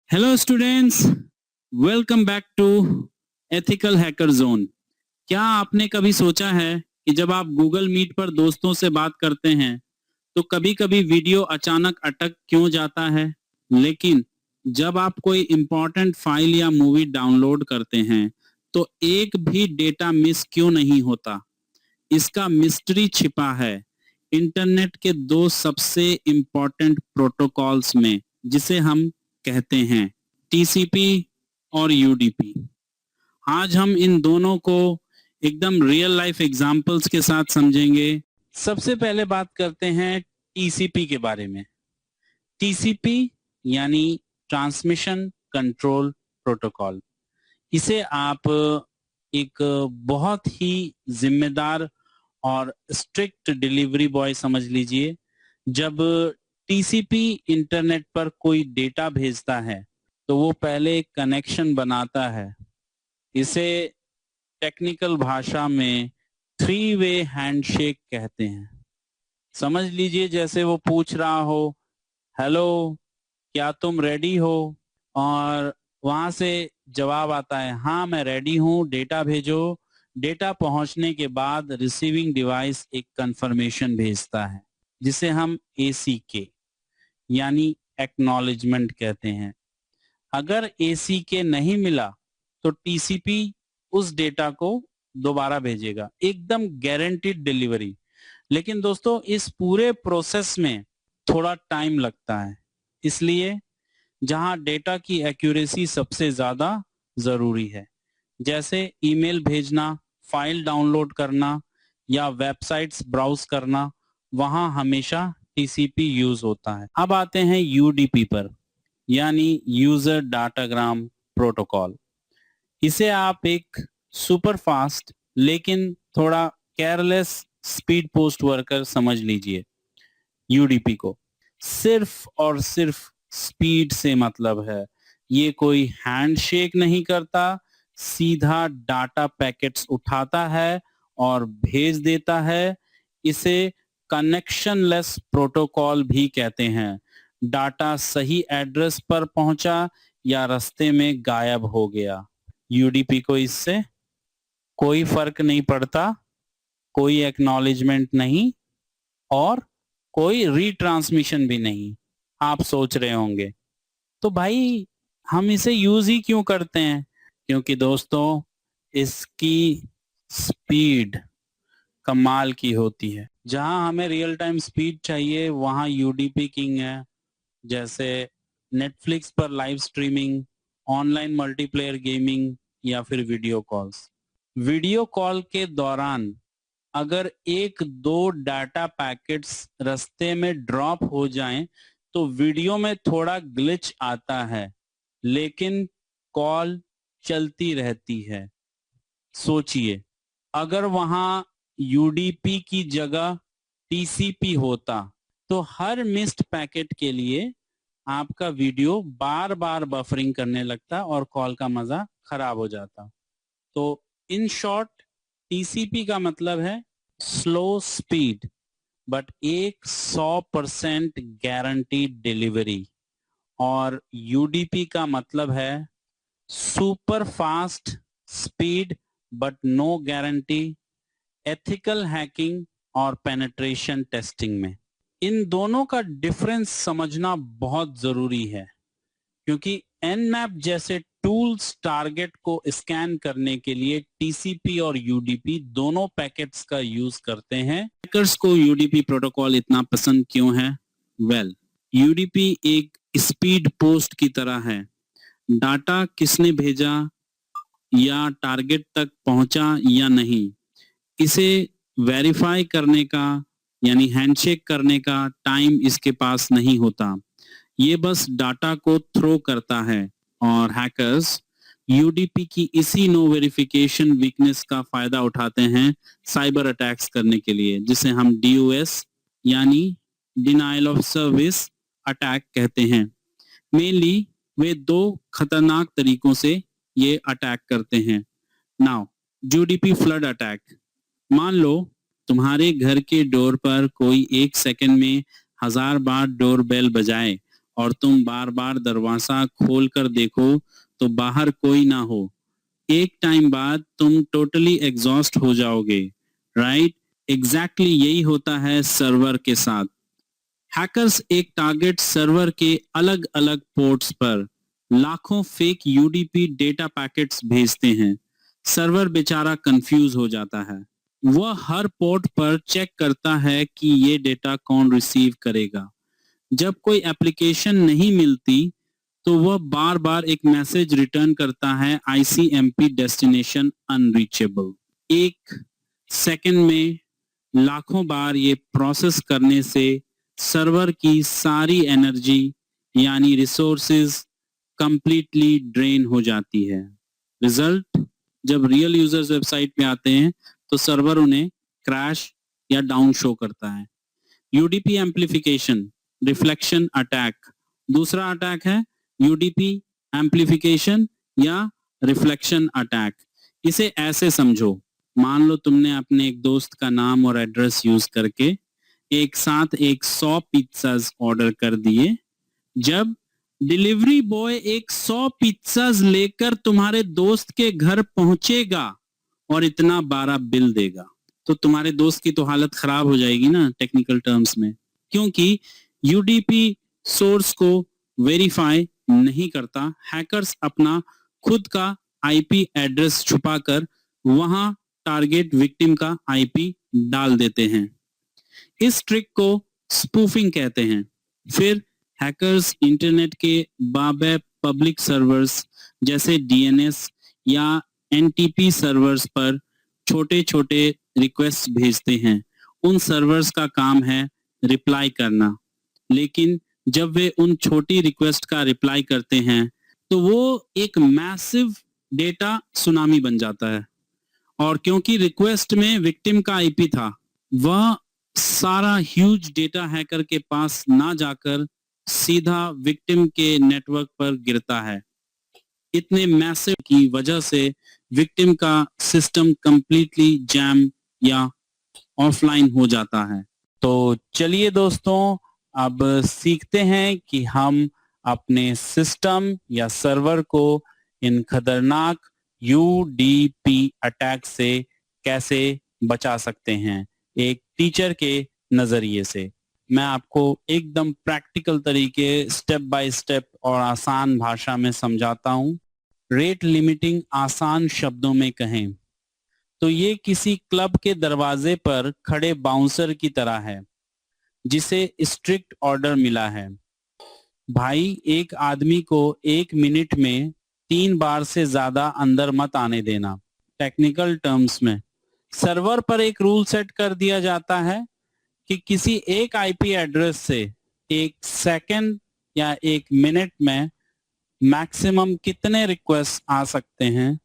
Hello students, welcome back to ethical hacker zone. क्या आपने कभी सोचा है कि जब आप गूगल मीट पर दोस्तों से बात करते हैं तो कभी-कभी वीडियो अचानक अटक क्यों जाता है, लेकिन जब आप कोई इंपॉर्टेंट फाइल या मूवी डाउनलोड करते हैं तो एक भी डेटा मिस क्यों नहीं होता? इसका मिस्ट्री छिपा है इंटरनेट के दो सबसे इंपॉर्टेंट प्रोटोकॉल्स में, जिसे हम कहते हैं टीसीपी और यूडीपी। आज हम इन दोनों को एकदम रियल लाइफ एग्जांपल्स के साथ समझेंगे। सबसे पहले बात करते हैं टीसीपी के बारे में। टीसीपी यानी ट्रांसमिशन कंट्रोल प्रोटोकॉल। इसे आप एक बहुत ही जिम्मेदार और स्ट्रिक्ट डिलीवरी बॉय समझ लीजिए। जब टीसीपी इंटरनेट पर कोई डेटा भेजता है तो वो पहले एक कनेक्शन बनाता है। इसे टेक्निकल भाषा में थ्री वे हैंडशेक कहते हैं। समझ लीजिए जैसे वो पूछ रहा हो, हेलो क्या तुम रेडी हो, और वहां से जवाब आता है हाँ मैं रेडी हूँ, डेटा भेजो। डेटा पहुंचने के बाद रिसीविंग डिवाइस एक कंफर्मेशन भेजता है जिसे हम एसीके यानी एक्नॉलेजमेंट कहते हैं। अगर एसीके नहीं मिला तो टीसीपी उस डेटा को दोबारा भेजेगा, एकदम गारंटीड डिलीवरी। लेकिन दोस्तों इस पूरे प्रोसेस में थोड़ा टाइम लगता है, इसलिए जहां डेटा की एक्यूरेसी सबसे ज्यादा जरूरी है, जैसे ईमेल भेजना, फाइल डाउनलोड करना या वेबसाइट्स ब्राउज करना, वहां हमेशा टीसीपी यूज होता है। अब आते हैं यूडीपी पर, यानी यूजर डाटाग्राम प्रोटोकॉल। इसे आप एक सुपर फास्ट लेकिन थोड़ा केयरलेस स्पीड पोस्ट वर्कर समझ लीजिए। यूडीपी को सिर्फ और सिर्फ स्पीड से मतलब है। ये कोई हैंडशेक नहीं करता, सीधा डाटा पैकेट्स उठाता है और भेज देता है। इसे कनेक्शनलेस प्रोटोकॉल भी कहते हैं। डाटा सही एड्रेस पर पहुंचा या रास्ते में गायब हो गया, यूडीपी को इससे कोई फर्क नहीं पड़ता। कोई एक्नॉलेजमेंट नहीं और कोई रीट्रांसमिशन भी नहीं। आप सोच रहे होंगे तो भाई हम इसे यूज ही क्यों करते हैं? क्योंकि दोस्तों इसकी स्पीड कमाल की होती है। जहां हमें रियल टाइम स्पीड चाहिए वहां यूडीपी किंग है। जैसे नेटफ्लिक्स पर live streaming, online multiplayer gaming या फिर वीडियो कॉल्स। वीडियो कॉल के दौरान अगर एक दो डाटा पैकेट्स रास्ते में ड्रॉप हो जाएं तो वीडियो में थोड़ा ग्लिच आता है, लेकिन कॉल चलती रहती है। सोचिए अगर वहां यूडीपी की जगह टीसीपी होता तो हर मिस्ड पैकेट के लिए आपका वीडियो बार बार बफरिंग करने लगता और कॉल का मजा खराब हो जाता। तो इन शॉर्ट टीसीपी का मतलब है स्लो स्पीड बट एक 100% गारंटीड डिलीवरी, और यूडीपी का मतलब है super fast speed but no guarantee, ethical hacking और पेनिट्रेशन टेस्टिंग में। इन दोनों का डिफरेंस समझना बहुत जरूरी है, क्योंकि एनमैप जैसे टूल्स टारगेट को स्कैन करने के लिए टीसीपी और यूडीपी दोनों पैकेट्स का यूज करते हैं। हैकर्स को यूडीपी प्रोटोकॉल इतना पसंद क्यों है? यूडीपी एक स्पीड पोस्ट की तरह है। डाटा किसने भेजा या टारगेट तक पहुंचा या नहीं, इसे वेरीफाई करने का यानी हैंडशेक करने का टाइम इसके पास नहीं होता। ये बस डाटा को थ्रो करता है, और हैकर्स यूडीपी की इसी नो वेरिफिकेशन वीकनेस का फायदा उठाते हैं साइबर अटैक्स करने के लिए, जिसे हम डीओएस यानी डिनायल ऑफ सर्विस अटैक कहते हैं। मेनली वे दो खतरनाक तरीकों से ये अटैक करते हैं। Now UDP flood attack. मान लो तुम्हारे घर के डोर पर कोई 1 सेकंड में 1000 बार डोर बेल बजाए और तुम बार बार दरवाजा खोल कर देखो तो बाहर कोई ना हो, एक टाइम बाद तुम टोटली एग्जॉस्ट हो जाओगे, राइट? एग्जैक्टली यही होता है सर्वर के साथ। हैकर्स एक टारगेट सर्वर के अलग अलग पोर्ट्स पर लाखों फेक यूडीपी डेटा पैकेट्स भेजते हैं। सर्वर बेचारा कंफ्यूज हो जाता है। वह हर पोर्ट पर चेक करता है कि ये डेटा कौन रिसीव करेगा। जब कोई एप्लीकेशन नहीं मिलती तो वह बार बार एक मैसेज रिटर्न करता है, ICMP डेस्टिनेशन अनरीचेबल। एक सेकंड में लाखों बार ये प्रोसेस करने से सर्वर की सारी एनर्जी यानी रिसोर्सेज कंप्लीटली ड्रेन हो जाती है। रिजल्ट, जब रियल यूजर्स वेबसाइट पे आते हैं तो सर्वर उन्हें क्रैश या डाउन शो करता है। UDP amplification, reflection attack. दूसरा अटैक है यूडीपी एम्प्लीफिकेशन या रिफ्लेक्शन अटैक। इसे ऐसे समझो, मान लो तुमने अपने एक दोस्त का नाम और एड्रेस यूज करके एक साथ 100 पिज्जाज ऑर्डर कर दिए। जब डिलीवरी बॉय 100 पिज्जाज लेकर तुम्हारे दोस्त के घर पहुंचेगा और इतना बड़ा बिल देगा तो तुम्हारे दोस्त की तो हालत खराब हो जाएगी ना टेक्निकल टर्म्स में, क्योंकि यूडीपी सोर्स को वेरीफाई नहीं करता। हैकर्स अपना खुद का आईपी एड्रेस छुपाकर वहां टारगेट विक्टिम का आईपी डाल देते हैं। इस ट्रिक को स्पूफिंग कहते हैं। फिर हैकर्स इंटरनेट के बाबे पब्लिक सर्वर्स जैसे डीएनएस या एनटीपी सर्वर्स पर छोटे छोटे रिक्वेस्ट भेजते हैं। उन सर्वर्स का काम है रिप्लाई करना, लेकिन जब वे उन छोटी रिक्वेस्ट का रिप्लाई करते हैं तो वो एक मैसिव डेटा सुनामी बन जाता है। और क्योंकि रिक्वेस्ट में विक्टिम का आईपी था, वह सारा ह्यूज डेटा हैकर के पास ना जाकर सीधा विक्टिम के नेटवर्क पर गिरता है। इतने मैसिव की वजह से विक्टिम का सिस्टम कंप्लीटली जैम या ऑफलाइन हो जाता है। तो चलिए दोस्तों, अब सीखते हैं कि हम अपने सिस्टम या सर्वर को इन खतरनाक यूडीपी अटैक से कैसे बचा सकते हैं, एक टीचर के नजरिए से। मैं आपको एकदम प्रैक्टिकल तरीके, स्टेप बाय स्टेप और आसान भाषा में समझाता हूं। रेट लिमिटिंग आसान शब्दों में कहें तो ये किसी क्लब के दरवाजे पर खड़े बाउंसर की तरह है जिसे स्ट्रिक्ट ऑर्डर मिला है, भाई एक आदमी को 1 मिनट में 3 बार से ज्यादा अंदर मत आने देना। टेक्निकल टर्म्स में सर्वर पर एक रूल सेट कर दिया जाता है कि किसी एक आईपी एड्रेस से 1 सेकंड या 1 मिनट में मैक्सिमम कितने रिक्वेस्ट आ सकते हैं।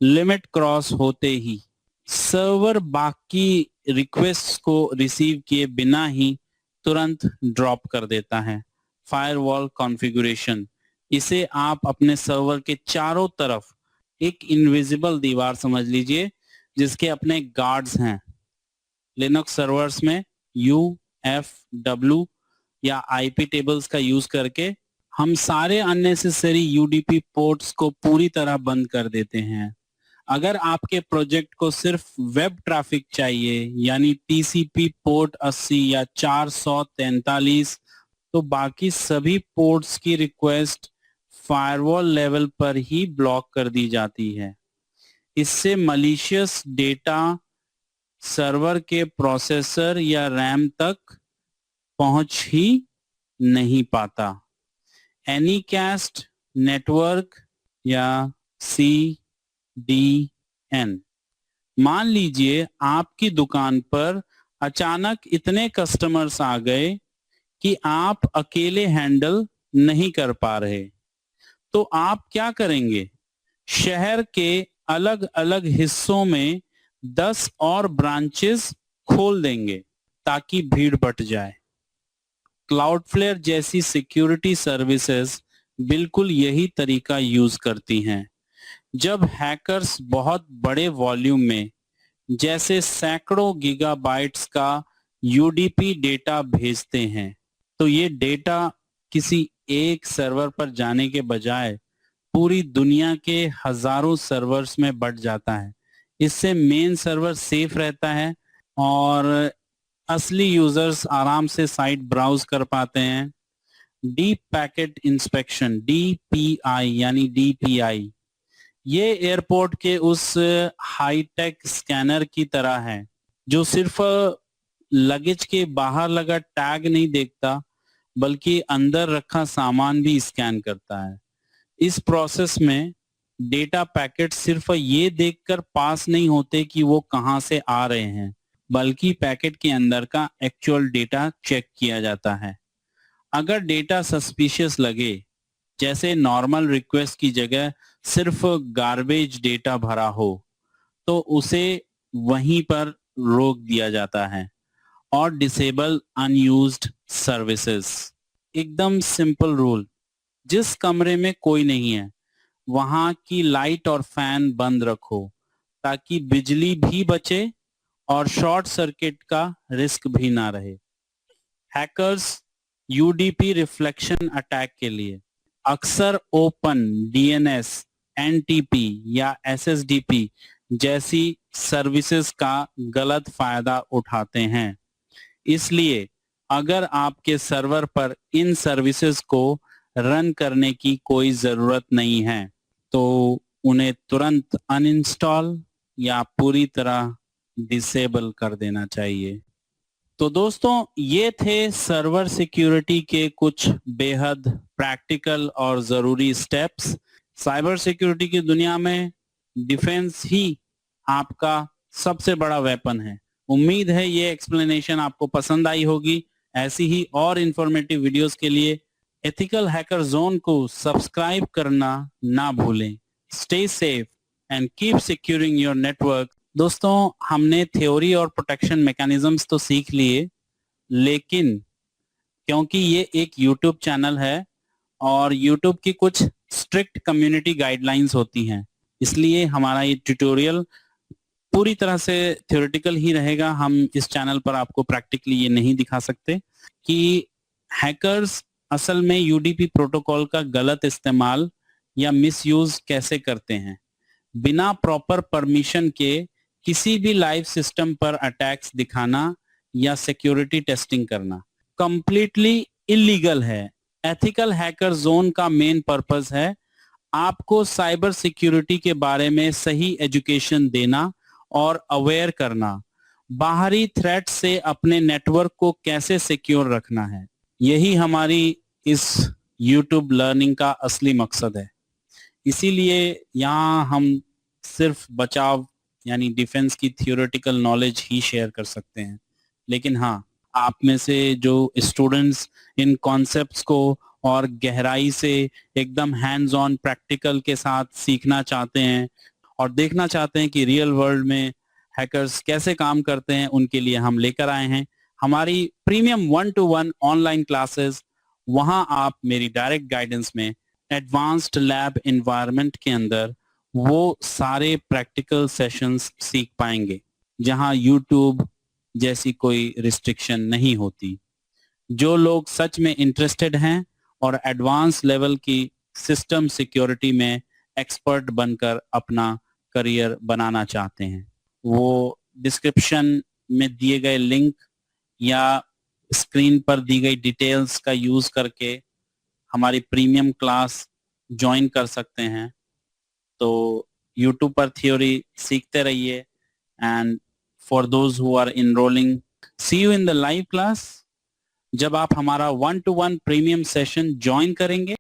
लिमिट क्रॉस होते ही सर्वर बाकी रिक्वेस्ट को रिसीव किए बिना ही तुरंत ड्रॉप कर देता है। फायरवॉल कॉन्फ़िगरेशन, इसे आप अपने सर्वर के चारों तरफ एक इनविजिबल दीवार समझ लीजिए जिसके अपने गार्ड्स हैं। लिनक्स सर्वर्स में UFW या आईपी टेबल्स का यूज करके हम सारे अननेसेसरी यूडीपी पोर्ट्स को पूरी तरह बंद कर देते हैं। अगर आपके प्रोजेक्ट को सिर्फ वेब ट्रैफिक चाहिए यानी TCP पोर्ट 80 या 443, तो बाकी सभी पोर्ट्स की रिक्वेस्ट फायरवॉल लेवल पर ही ब्लॉक कर दी जाती है। इससे मलिशियस डेटा सर्वर के प्रोसेसर या रैम तक पहुंच ही नहीं पाता। एनीकास्ट नेटवर्क या CDN, मान लीजिए आपकी दुकान पर अचानक इतने कस्टमर्स आ गए कि आप अकेले हैंडल नहीं कर पा रहे, तो आप क्या करेंगे? शहर के अलग अलग हिस्सों में 10 और ब्रांचेस खोल देंगे ताकि भीड़ बढ़ जाए। क्लाउडफ्लेयर जैसी सिक्योरिटी सर्विसेज बिल्कुल यही तरीका यूज करती हैं। जब हैकर्स बहुत बड़े वॉल्यूम में जैसे सैकड़ों गीगाबाइट्स का यूडीपी डेटा भेजते हैं तो ये डेटा किसी एक सर्वर पर जाने के बजाय पूरी दुनिया के हजारों सर्वर्स में बट जाता है। इससे मेन सर्वर सेफ रहता है और असली यूजर्स आराम से साइट ब्राउज कर पाते हैं। डीप पैकेट इंस्पेक्शन, डीपीआई यानी डीपीआई, ये एयरपोर्ट के उस हाईटेक स्कैनर की तरह है जो सिर्फ लगेज के बाहर लगा टैग नहीं देखता बल्कि अंदर रखा सामान भी स्कैन करता है। इस प्रोसेस में डेटा पैकेट सिर्फ ये देखकर पास नहीं होते कि वो कहां से आ रहे हैं, बल्कि पैकेट के अंदर का एक्चुअल डेटा चेक किया जाता है। अगर डेटा सस्पिशियस लगे, जैसे नॉर्मल रिक्वेस्ट की जगह सिर्फ गार्बेज डेटा भरा हो, तो उसे वहीं पर रोक दिया जाता है और डिसेबल अनयूज्ड सर्विसेज। एकदम सिंपल रूल, जिस कमरे में कोई नहीं है वहां की लाइट और फैन बंद रखो ताकि बिजली भी बचे और शॉर्ट सर्किट का रिस्क भी ना रहे। हैकर्स यूडीपी रिफ्लेक्शन अटैक के लिए अक्सर ओपन डीएनएस, एनटीपी या एसएसडीपी जैसी सर्विसेज का गलत फायदा उठाते हैं। इसलिए अगर आपके सर्वर पर इन सर्विसेज को रन करने की कोई जरूरत नहीं है तो उन्हें तुरंत अनइंस्टॉल या पूरी तरह डिसेबल कर देना चाहिए। तो दोस्तों, ये थे सर्वर सिक्योरिटी के कुछ बेहद प्रैक्टिकल और जरूरी स्टेप्स। साइबर सिक्योरिटी की दुनिया में डिफेंस ही आपका सबसे बड़ा वेपन है। उम्मीद है ये एक्सप्लेनेशन आपको पसंद आई होगी। ऐसी ही और इंफॉर्मेटिव वीडियोस के लिए एथिकल हैकर जोन को सब्सक्राइब करना ना भूलें। Stay safe and keep securing your network. दोस्तों, हमने थ्योरी और प्रोटेक्शन मैकेनिज्म्स तो सीख लिए, लेकिन क्योंकि ये एक YouTube चैनल है और YouTube की कुछ स्ट्रिक्ट कम्युनिटी गाइडलाइंस होती हैं, इसलिए हमारा ये ट्यूटोरियल पूरी तरह से थ्योरेटिकल ही रहेगा। हम इस चैनल पर आपको प्रैक्टिकली ये नहीं दिखा सकते कि हैकर्स असल में यूडीपी प्रोटोकॉल का गलत इस्तेमाल या मिसयूज कैसे करते हैं। बिना प्रॉपर परमिशन के किसी भी लाइव सिस्टम पर अटैक्स दिखाना या सिक्योरिटी टेस्टिंग करना कंप्लीटली इलीगल है। एथिकल हैकर जोन का मेन पर्पस है आपको साइबर सिक्योरिटी के बारे में सही एजुकेशन देना और अवेयर करना, बाहरी थ्रेट से अपने नेटवर्क को कैसे सिक्योर रखना है। यही हमारी इस YouTube लर्निंग का असली मकसद है। इसीलिए यहाँ हम सिर्फ बचाव यानी डिफेंस की थियोरेटिकल नॉलेज ही शेयर कर सकते हैं, लेकिन हाँ, आप में से जो स्टूडेंट्स इन कॉन्सेप्ट्स को और गहराई से एकदम हैंड्स ऑन प्रैक्टिकल के साथ सीखना चाहते हैं और देखना चाहते हैं कि रियल वर्ल्ड में हैकर्स कैसे काम करते हैं, उनके लिए हम लेकर आए हैं हमारी प्रीमियम 1-to-1 ऑनलाइन क्लासेस। वहां आप मेरी डायरेक्ट गाइडेंस में एडवांस्ड लैब एनवायरनमेंट के अंदर वो सारे प्रैक्टिकल सेशंस सीख पाएंगे जहां YouTube जैसी कोई रिस्ट्रिक्शन नहीं होती। जो लोग सच में इंटरेस्टेड हैं और एडवांस लेवल की सिस्टम सिक्योरिटी में एक्सपर्ट बनकर अपना करियर बनाना चाहते हैं, वो डिस्क्रिप्शन में दिए गए लिंक या स्क्रीन पर दी गई डिटेल्स का यूज करके हमारी प्रीमियम क्लास ज्वाइन कर सकते हैं। तो YouTube पर थ्योरी सीखते रहिए and for those who are enrolling, see you in the live class. जब आप हमारा 1-to-1 प्रीमियम सेशन ज्वाइन करेंगे